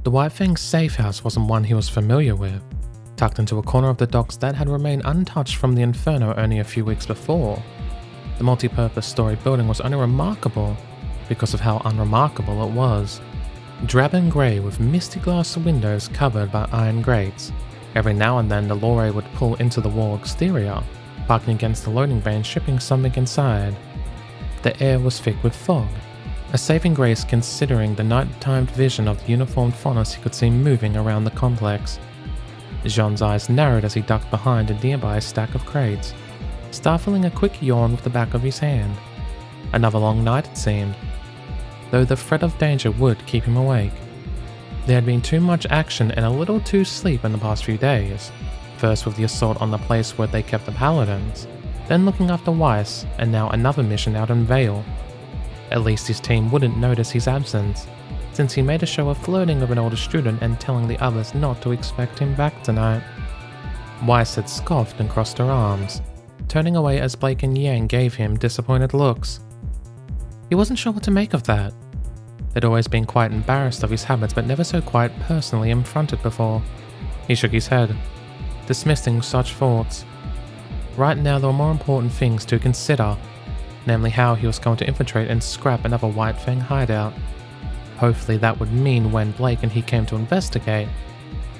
The White Fang's safe house wasn't one he was familiar with. Tucked into a corner of the docks that had remained untouched from the inferno only a few weeks before, the multi-purpose story building was only remarkable because of how unremarkable it was. Drab and grey with misty glass windows covered by iron grates. Every now and then the lorry would pull into the wall exterior, parking against the loading bay and shipping something inside. The air was thick with fog, a saving grace considering the night-timed vision of the uniformed faunus he could see moving around the complex. Jaune's eyes narrowed as he ducked behind a nearby stack of crates, stifling a quick yawn with the back of his hand. Another long night it seemed, though the threat of danger would keep him awake. There had been too much action and a little too sleep in the past few days, first with the assault on the place where they kept the paladins, then looking after Weiss, and now another mission out in Vale. At least his team wouldn't notice his absence, since he made a show of flirting with an older student and telling the others not to expect him back tonight. Weiss had scoffed and crossed her arms, turning away as Blake and Yang gave him disappointed looks. He wasn't sure what to make of that. They'd always been quite embarrassed of his habits but never so quite personally confronted before. He shook his head, dismissing such thoughts. Right now there were more important things to consider, namely how he was going to infiltrate and scrap another White Fang hideout. Hopefully that would mean when Blake and he came to investigate,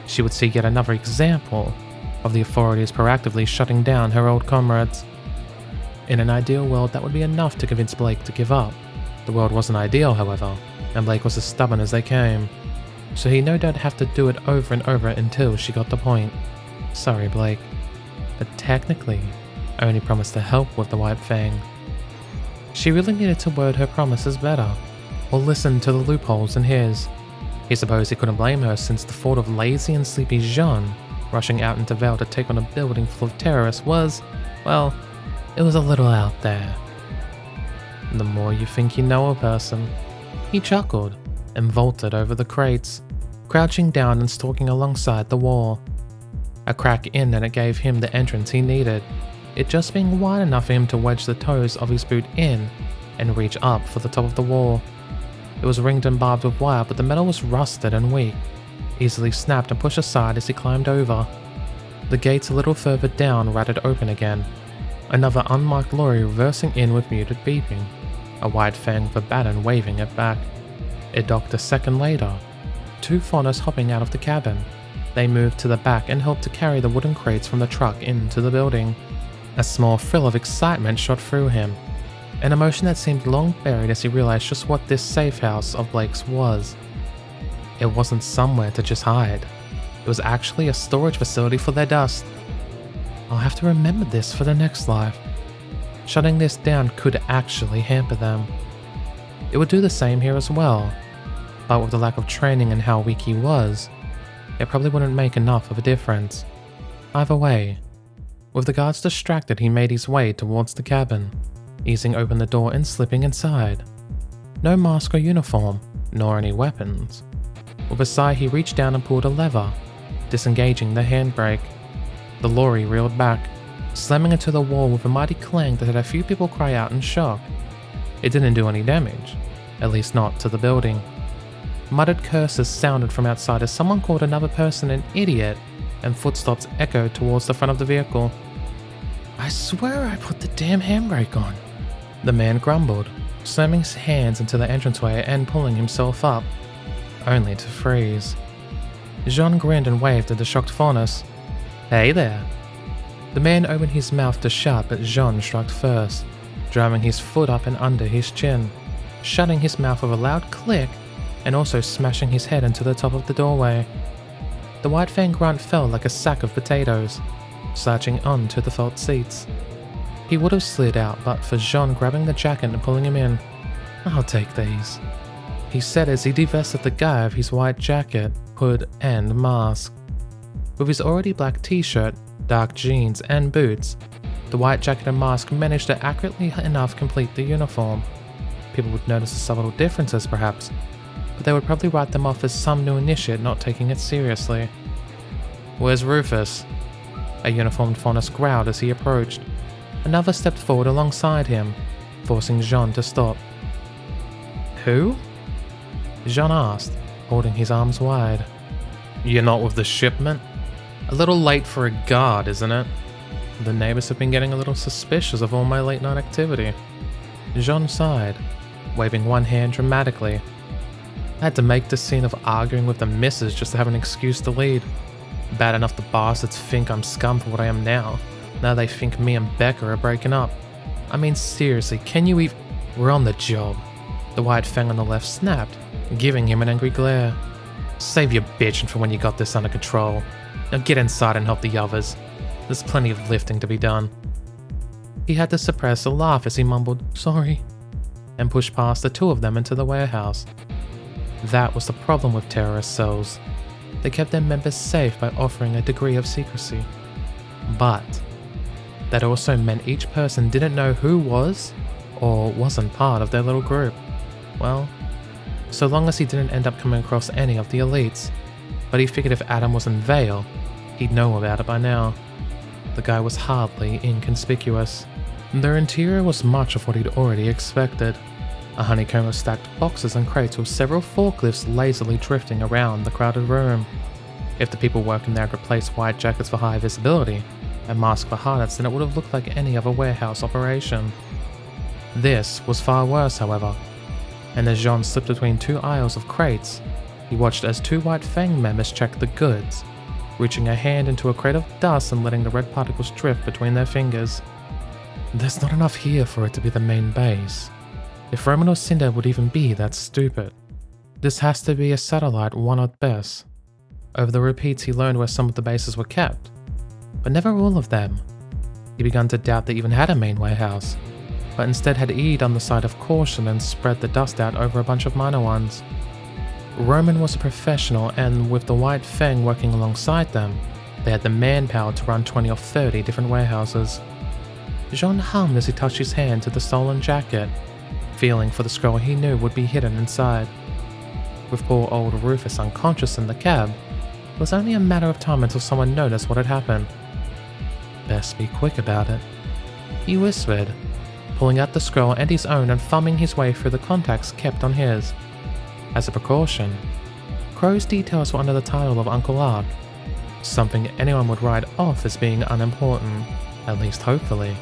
she would see yet another example of the authorities proactively shutting down her old comrades. In an ideal world that would be enough to convince Blake to give up. The world wasn't ideal, however, and Blake was as stubborn as they came, so he'd no doubt have to do it over and over until she got the point. Sorry, Blake, but technically, I only promised to help with the White Fang. She really needed to word her promises better, or listen to the loopholes in his. He supposed he couldn't blame her since the thought of lazy and sleepy Jaune rushing out into Vale to take on a building full of terrorists was, well, it was a little out there. The more you think you know a person. He chuckled and vaulted over the crates, crouching down and stalking alongside the wall. A crack in and it gave him the entrance he needed, it just being wide enough for him to wedge the toes of his boot in and reach up for the top of the wall. It was ringed and barbed with wire, but the metal was rusted and weak, easily snapped and pushed aside as he climbed over. The gates a little further down rattled open again, another unmarked lorry reversing in with muted beeping, a White Fang with a baton waving it back. It docked a second later, two faunus hopping out of the cabin. They moved to the back and helped to carry the wooden crates from the truck into the building. A small thrill of excitement shot through him, an emotion that seemed long buried as he realized just what this safe house of Blake's was. It wasn't somewhere to just hide. It was actually a storage facility for their dust. I'll have to remember this for the next life. Shutting this down could actually hamper them. It would do the same here as well, but with the lack of training and how weak he was, it probably wouldn't make enough of a difference. Either way, with the guards distracted, he made his way towards the cabin, easing open the door and slipping inside. No mask or uniform, nor any weapons. With a sigh, he reached down and pulled a lever, disengaging the handbrake. The lorry reeled back, slamming into the wall with a mighty clang that had a few people cry out in shock. It didn't do any damage, at least not to the building. Muttered curses sounded from outside as someone called another person an idiot, and footsteps echoed towards the front of the vehicle. I swear I put the damn handbrake on, the man grumbled, slamming his hands into the entranceway and pulling himself up, only to freeze. Jaune grinned and waved at the shocked faunus. Hey there. The man opened his mouth to shout, but Jaune shrugged first, driving his foot up and under his chin, shutting his mouth with a loud click and also smashing his head into the top of the doorway. The White Fang grunt fell like a sack of potatoes, slouching onto the felt seats. He would have slid out but for Jaune grabbing the jacket and pulling him in. I'll take these, he said as he divested the guy of his white jacket, hood and mask. With his already black t-shirt, dark jeans and boots, the white jacket and mask managed to accurately enough complete the uniform. People would notice the subtle differences perhaps, but they would probably write them off as some new initiate not taking it seriously. Where's Rufus? A uniformed faunus growled as he approached. Another stepped forward alongside him, forcing Jaune to stop. Who? Jaune asked, holding his arms wide. "You're not with the shipment? A little late for a guard, isn't it? The neighbors have been getting a little suspicious of all my late night activity." Jaune sighed, waving one hand dramatically. "I had to make this scene of arguing with the missus just to have an excuse to lead. Bad enough the bastards think I'm scum for what I am now. Now they think me and Becca are breaking up. I mean, seriously, can you even— We're on the job." The white fang on the left snapped, giving him an angry glare. "Save your bitching for when you got this under control. Now get inside and help the others. There's plenty of lifting to be done." He had to suppress a laugh as he mumbled, "Sorry," and pushed past the two of them into the warehouse. That was the problem with terrorist cells. They kept their members safe by offering a degree of secrecy. But that also meant each person didn't know who was or wasn't part of their little group. Well, so long as he didn't end up coming across any of the elites. But he figured if Adam was in Vale, he'd know about it by now. The guy was hardly inconspicuous. Their interior was much of what he'd already expected. A honeycomb of stacked boxes and crates with several forklifts lazily drifting around the crowded room. If the people working there had replaced white jackets for high visibility and masks for harness, then it would have looked like any other warehouse operation. This was far worse, however, and as Jaune slipped between two aisles of crates, he watched as two white fang members checked the goods, reaching a hand into a crate of dust and letting the red particles drift between their fingers. There's not enough here for it to be the main base. If Roman or Cinder would even be that stupid. This has to be a satellite one at best. Over the repeats he learned where some of the bases were kept, but never all of them. He began to doubt they even had a main warehouse, but instead had erred on the side of caution and spread the dust out over a bunch of minor ones. Roman was a professional, and with the White Fang working alongside them, they had the manpower to run 20 or 30 different warehouses. Jaune hummed as he touched his hand to the stolen jacket, feeling for the scroll he knew would be hidden inside. With poor old Rufus unconscious in the cab, it was only a matter of time until someone noticed what had happened. "Best be quick about it," he whispered, pulling out the scroll and his own and thumbing his way through the contacts kept on his. As a precaution, Crow's details were under the title of Uncle Ark, something anyone would write off as being unimportant, at least hopefully.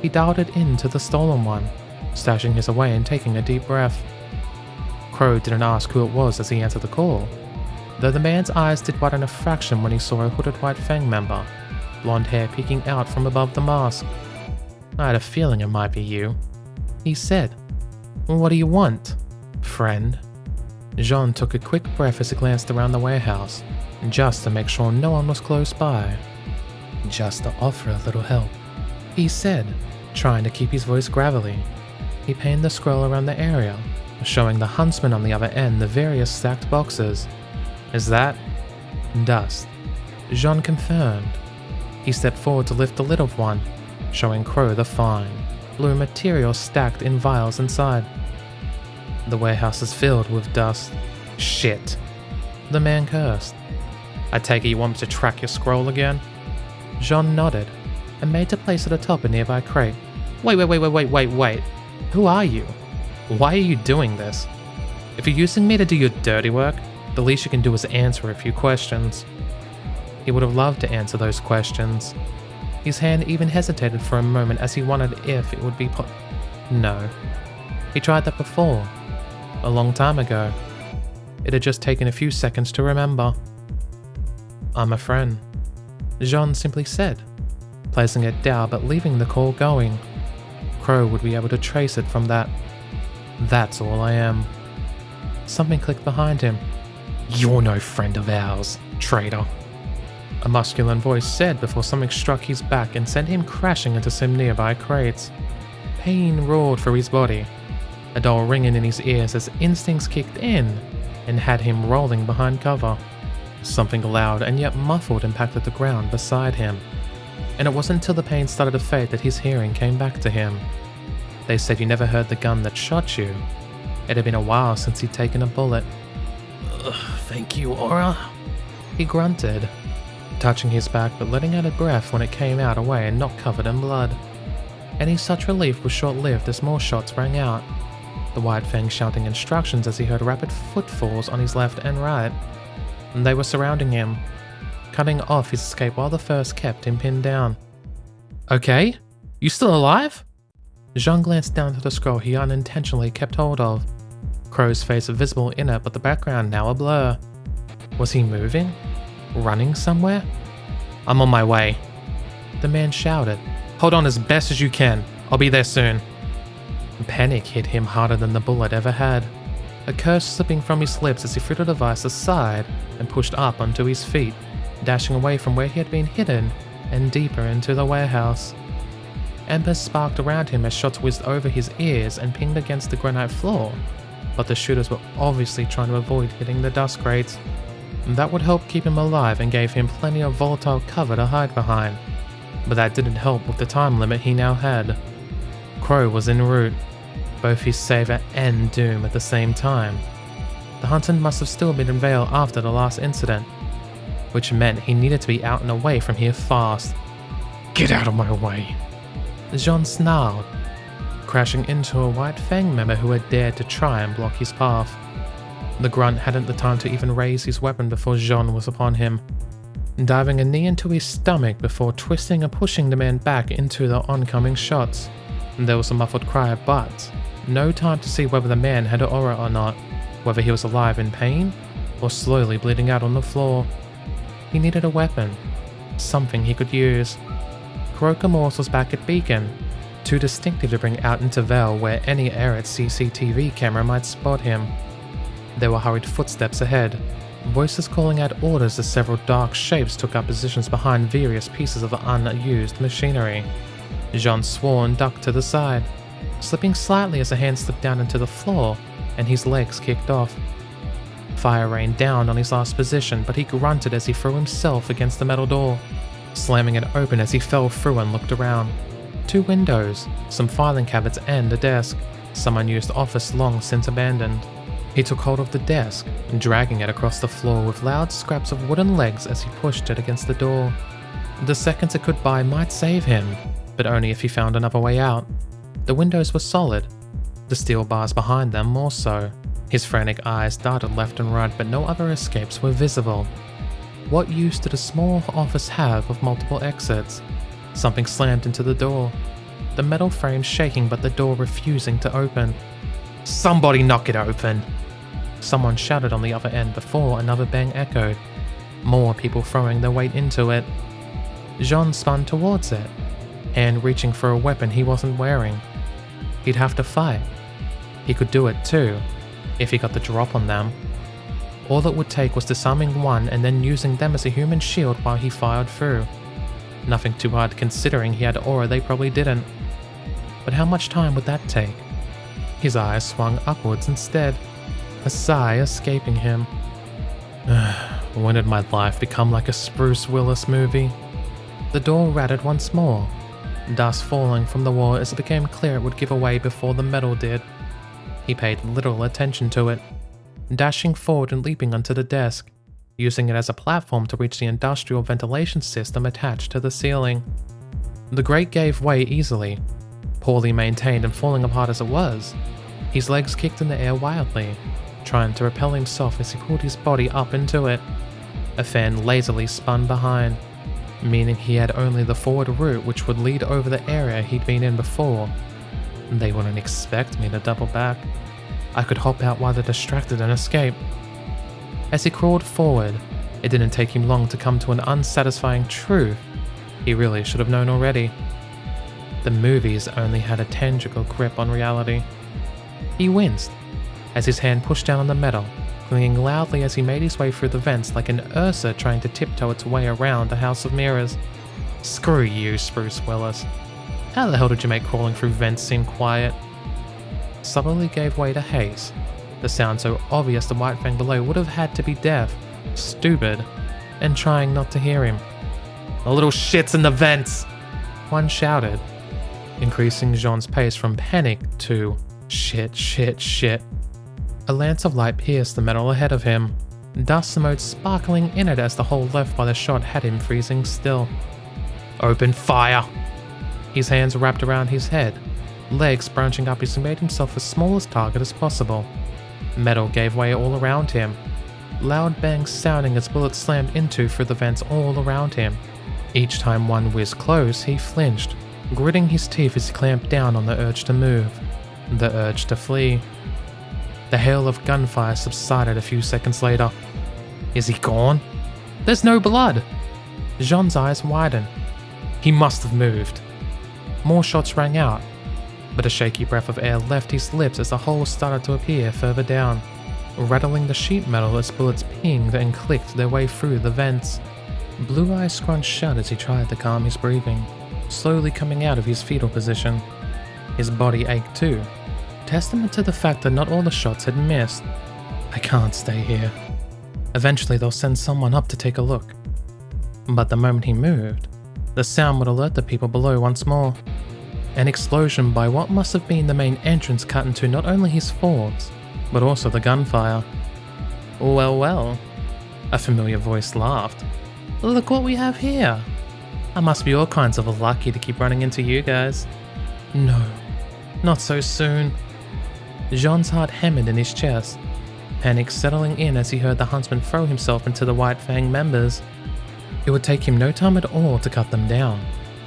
He dialed it into the stolen one, stashing his away and taking a deep breath. Crow didn't ask who it was as he answered the call, though the man's eyes did widen a fraction when he saw a hooded White Fang member, blonde hair peeking out from above the mask. "I had a feeling it might be you," he said. "What do you want, friend?" Jaune took a quick breath as he glanced around the warehouse, just to make sure no one was close by. "Just to offer a little help," he said, trying to keep his voice gravelly. He panned the scroll around the area, showing the huntsman on the other end the various stacked boxes. "Is that dust?" Jaune confirmed. He stepped forward to lift the lid of one, showing Crow the fine, blue material stacked in vials inside. "The warehouse is filled with dust." "Shit," the man cursed. "I take it you want me to track your scroll again?" Jaune nodded, and made to place it atop a nearby crate. Wait. Who are you? Why are you doing this? If you're using me to do your dirty work, the least you can do is answer a few questions." He would have loved to answer those questions. His hand even hesitated for a moment as he wondered if it would be No. He tried that before. A long time ago. It had just taken a few seconds to remember. "I'm a friend," Jaune simply said, placing it down but leaving the call going. Crow would be able to trace it from that. "That's all I am." Something clicked behind him. "You're no friend of ours, traitor," a masculine voice said before something struck his back and sent him crashing into some nearby crates. Pain roared through his body, a dull ringing in his ears as instincts kicked in and had him rolling behind cover. Something loud and yet muffled impacted the ground beside him, and it wasn't until the pain started to fade that his hearing came back to him. They said you never heard the gun that shot you. It had been a while since he'd taken a bullet. "Thank you, Aura," he grunted, touching his back but letting out a breath when it came out away and not covered in blood. Any such relief was short-lived as more shots rang out. the White Fang shouting instructions as he heard rapid footfalls on his left and right. They were surrounding him, cutting off his escape while the first kept him pinned down. "Okay? You still alive?" Jaune glanced down to the scroll he unintentionally kept hold of. Crow's face visible in it, but the background now a blur. Was he moving? Running somewhere? "I'm on my way," the man shouted. "Hold on as best as you can. I'll be there soon." Panic hit him harder than the bullet ever had, a curse slipping from his lips as he threw the device aside and pushed up onto his feet, dashing away from where he had been hidden and deeper into the warehouse. Embers sparked around him as shots whizzed over his ears and pinged against the granite floor, but the shooters were obviously trying to avoid hitting the dust grates. That would help keep him alive and gave him plenty of volatile cover to hide behind, but that didn't help with the time limit he now had. Crow was en route, both his savior and doom at the same time. The hunter must have still been in Vale after the last incident, which meant he needed to be out and away from here fast. "Get out of my way," Jaune snarled, crashing into a White Fang member who had dared to try and block his path. The grunt hadn't the time to even raise his weapon before Jaune was upon him, diving a knee into his stomach before twisting and pushing the man back into the oncoming shots. There was a muffled cry, but no time to see whether the man had aura or not, whether he was alive in pain or slowly bleeding out on the floor. He needed a weapon, something he could use. Kuroka Morse was back at Beacon, too distinctive to bring out into Vale where any Aerith CCTV camera might spot him. There were hurried footsteps ahead, voices calling out orders as several dark shapes took up positions behind various pieces of unused machinery. Jaune swore and ducked to the side, slipping slightly as a hand slipped down into the floor and his legs kicked off. Fire rained down on his last position, but he grunted as he threw himself against the metal door, slamming it open as he fell through and looked around. 2 windows, some filing cabinets and a desk, some unused office long since abandoned. He took hold of the desk, dragging it across the floor with loud scraps of wooden legs as he pushed it against the door. The seconds it could buy might save him, but only if he found another way out. The windows were solid, the steel bars behind them more so. His frantic eyes darted left and right, but no other escapes were visible. What use did a small office have of multiple exits? Something slammed into the door, the metal frame shaking but the door refusing to open. "Somebody knock it open!" Someone shouted on the other end before another bang echoed, more people throwing their weight into it. Jaune spun towards it, hand reaching for a weapon he wasn't wearing. He'd have to fight. He could do it too, if he got the drop on them. All it would take was disarming one and then using them as a human shield while he fired through. Nothing too hard considering he had aura they probably didn't. But how much time would that take? His eyes swung upwards instead, a sigh escaping him. When did my life become like a Bruce Willis movie? The door rattled once more, dust falling from the wall as it became clear it would give away before the metal did. He paid little attention to it, dashing forward and leaping onto the desk, using it as a platform to reach the industrial ventilation system attached to the ceiling. The grate gave way easily, poorly maintained and falling apart as it was. His legs kicked in the air wildly, trying to repel himself as he pulled his body up into it. A fan lazily spun behind, meaning he had only the forward route which would lead over the area he'd been in before. They wouldn't expect me to double back. I could hop out while they're distracted and escape. As he crawled forward, it didn't take him long to come to an unsatisfying truth he really should have known already. The movies only had a tangible grip on reality. He winced as his hand pushed down on the metal, clinging loudly as he made his way through the vents like an Ursa trying to tiptoe its way around a house of mirrors. Screw you, Bruce Willis. How the hell did you make crawling through vents seem quiet? Subtly gave way to haste, the sound so obvious the White Fang below would have had to be deaf, stupid, and trying not to hear him. "The little shit's in the vents!" one shouted, increasing Jaune's pace from panic to shit, shit, shit. A lance of light pierced the metal ahead of him, dust mote sparkling in it as the hole left by the shot had him freezing still. "Open fire!" His hands wrapped around his head, Legs branching up as he made himself as small a target as possible. Metal gave way all around him, loud bangs sounding as bullets slammed into through the vents all around him. Each time one whizzed close, he flinched, gritting his teeth as he clamped down on the urge to move, the urge to flee. The hail of gunfire subsided a few seconds later. Is he gone? There's no blood! Jaune's eyes widened. He must have moved. More shots rang out, but a shaky breath of air left his lips as the holes started to appear further down, rattling the sheet metal as bullets pinged and clicked their way through the vents. Blue Eyes scrunched shut as he tried to calm his breathing, slowly coming out of his fetal position. His body ached too, testament to the fact that not all the shots had missed. I can't stay here. Eventually they'll send someone up to take a look. But the moment he moved, the sound would alert the people below once more. An explosion by what must have been the main entrance cut into not only his forts, but also the gunfire. Well, well, a familiar voice laughed. Look what we have here. I must be all kinds of lucky to keep running into you guys. No, not so soon. Jaune's heart hammered in his chest, panic settling in as he heard the huntsman throw himself into the White Fang members. It would take him no time at all to cut them down.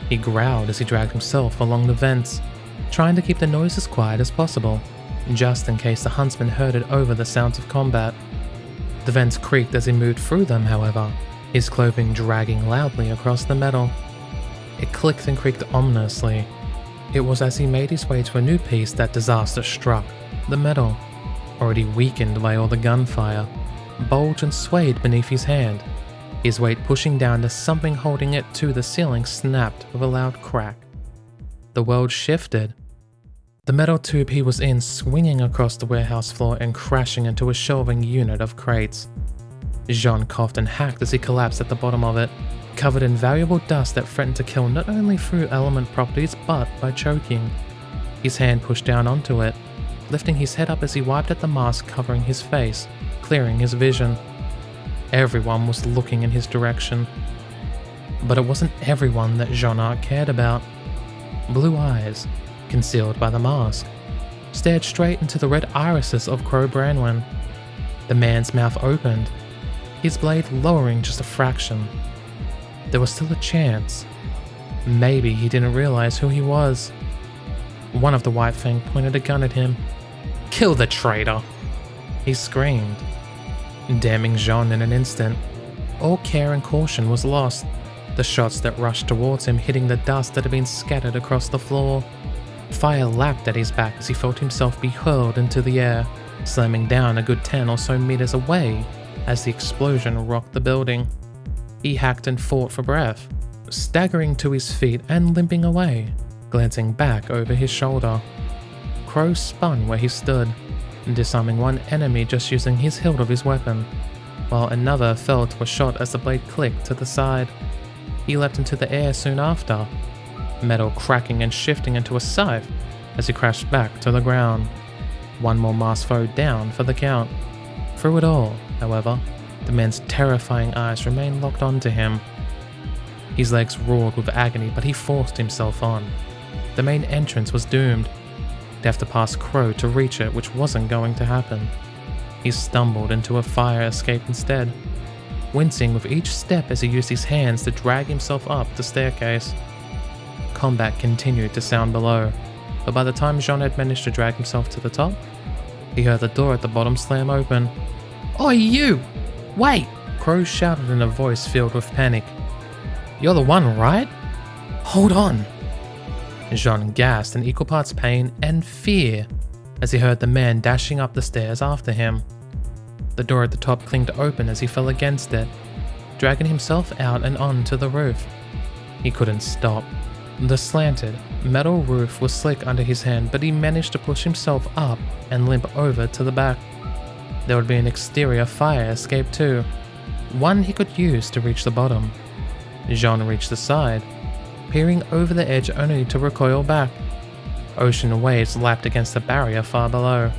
He growled as he dragged himself along the vents, trying to keep the noise as quiet as possible, just in case the huntsman heard it over the sounds of combat. The vents creaked as he moved through them, however, his clothing dragging loudly across the metal. It clicked and creaked ominously. It was as he made his way to a new piece that disaster struck. The metal, already weakened by all the gunfire, bulged and swayed beneath his hand, his weight pushing down as something holding it to the ceiling snapped with a loud crack. The world shifted. The metal tube he was in swinging across the warehouse floor and crashing into a shelving unit of crates. Jaune coughed and hacked as he collapsed at the bottom of it, covered in valuable dust that threatened to kill not only through element properties but by choking. His hand pushed down onto it, lifting his head up as he wiped at the mask covering his face, clearing his vision. Everyone was looking in his direction. But it wasn't everyone that Jaune cared about. Blue Eyes, concealed by the mask, stared straight into the red irises of Crow Branwen. The man's mouth opened, his blade lowering just a fraction. There was still a chance. Maybe he didn't realize who he was. One of the White Fang pointed a gun at him. "Kill the traitor!" he screamed, damning Jaune in an instant. All care and caution was lost, the shots that rushed towards him hitting the dust that had been scattered across the floor. Fire lapped at his back as he felt himself be hurled into the air, slamming down a good 10 or so meters away as the explosion rocked the building. He hacked and fought for breath, staggering to his feet and limping away, glancing back over his shoulder. Crow spun where he stood, disarming one enemy just using his hilt of his weapon, while another fell to a shot as the blade clicked to the side. He leapt into the air soon after, metal cracking and shifting into a scythe as he crashed back to the ground. One more masked foe down for the count. Through it all, however, the man's terrifying eyes remained locked onto him. His legs roared with agony, but he forced himself on. The main entrance was doomed. He'd have to pass Crow to reach it, which wasn't going to happen. He stumbled into a fire escape instead, wincing with each step as he used his hands to drag himself up the staircase. Combat continued to sound below, but by the time Jaune had managed to drag himself to the top, he heard the door at the bottom slam open. "Oi, you! Wait!" Crow shouted in a voice filled with panic. "You're the one, right? Hold on!" Jaune gasped in equal parts pain and fear as he heard the man dashing up the stairs after him. The door at the top clinged open as he fell against it, dragging himself out and onto the roof. He couldn't stop. The slanted, metal roof was slick under his hand, but he managed to push himself up and limp over to the back. There would be an exterior fire escape too, one he could use to reach the bottom. Jaune reached the side, peering over the edge only to recoil back. Ocean waves lapped against the barrier far below,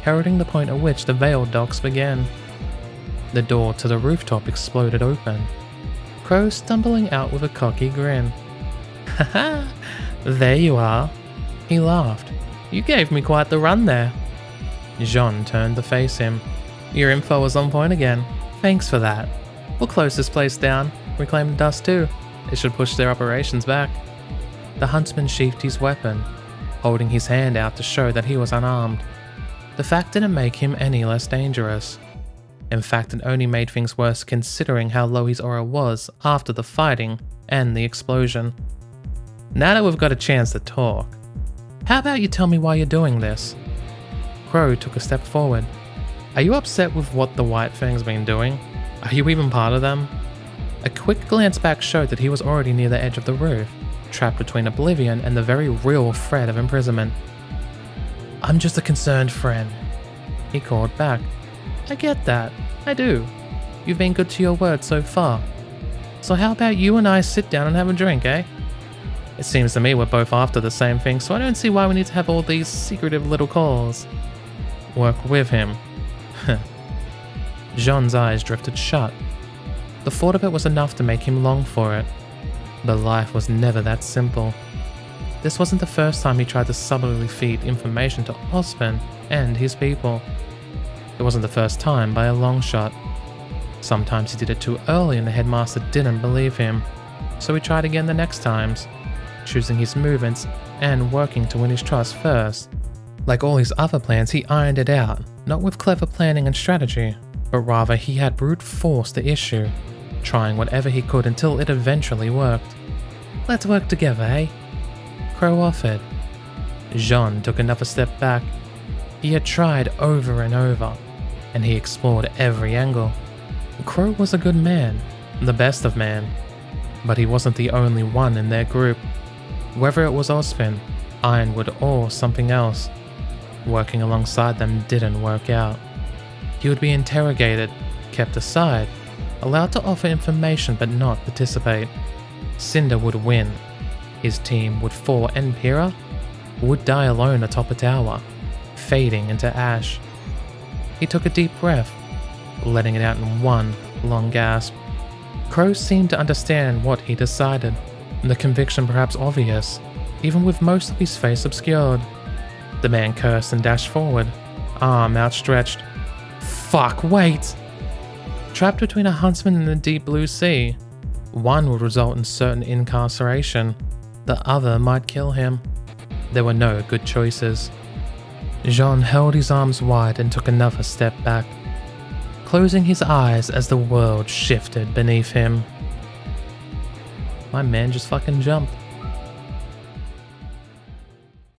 heralding the point at which the veiled docks began. The door to the rooftop exploded open, Crow stumbling out with a cocky grin. "Haha, there you are. He laughed. You gave me quite the run there. Jaune turned to face him. Your info was on point again. Thanks for that. We'll close this place down, reclaim the dust too. It should push their operations back. The huntsman sheathed his weapon, holding his hand out to show that he was unarmed. The fact didn't make him any less dangerous. In fact, it only made things worse considering how low his aura was after the fighting and the explosion. Now that we've got a chance to talk, how about you tell me why you're doing this? Crow took a step forward. Are you upset with what the White Fang's been doing? Are you even part of them? A quick glance back showed that he was already near the edge of the roof, trapped between oblivion and the very real threat of imprisonment. I'm just a concerned friend, he called back. I get that, I do. You've been good to your word so far. So how about you and I sit down and have a drink, eh? It seems to me we're both after the same thing, so I don't see why we need to have all these secretive little calls. Work with him. Jaune's eyes drifted shut. The thought of it was enough to make him long for it. But life was never that simple. This wasn't the first time he tried to subtly feed information to Osman and his people. It wasn't the first time by a long shot. Sometimes he did it too early and the headmaster didn't believe him, so he tried again the next times, choosing his movements and working to win his trust first. Like all his other plans, he ironed it out, not with clever planning and strategy, but rather he had brute force the issue, trying whatever he could until it eventually worked. Let's work together, eh? Crow offered. Jaune took another step back. He had tried over and over, and he explored every angle. Crow was a good man, the best of men, but he wasn't the only one in their group. Whether it was Ozpin, Ironwood, or something else, working alongside them didn't work out. He would be interrogated, kept aside, allowed to offer information but not participate. Cinder would win. His team would fall and Pyrrha would die alone atop a tower, fading into ash. He took a deep breath, letting it out in one long gasp. Crow seemed to understand what he decided, the conviction perhaps obvious, even with most of his face obscured. The man cursed and dashed forward, arm outstretched. Fuck, wait! Trapped between a huntsman and the deep blue sea, one would result in certain incarceration, the other might kill him. There were no good choices. Jaune held his arms wide and took another step back, closing his eyes as the world shifted beneath him. My man just fucking jumped.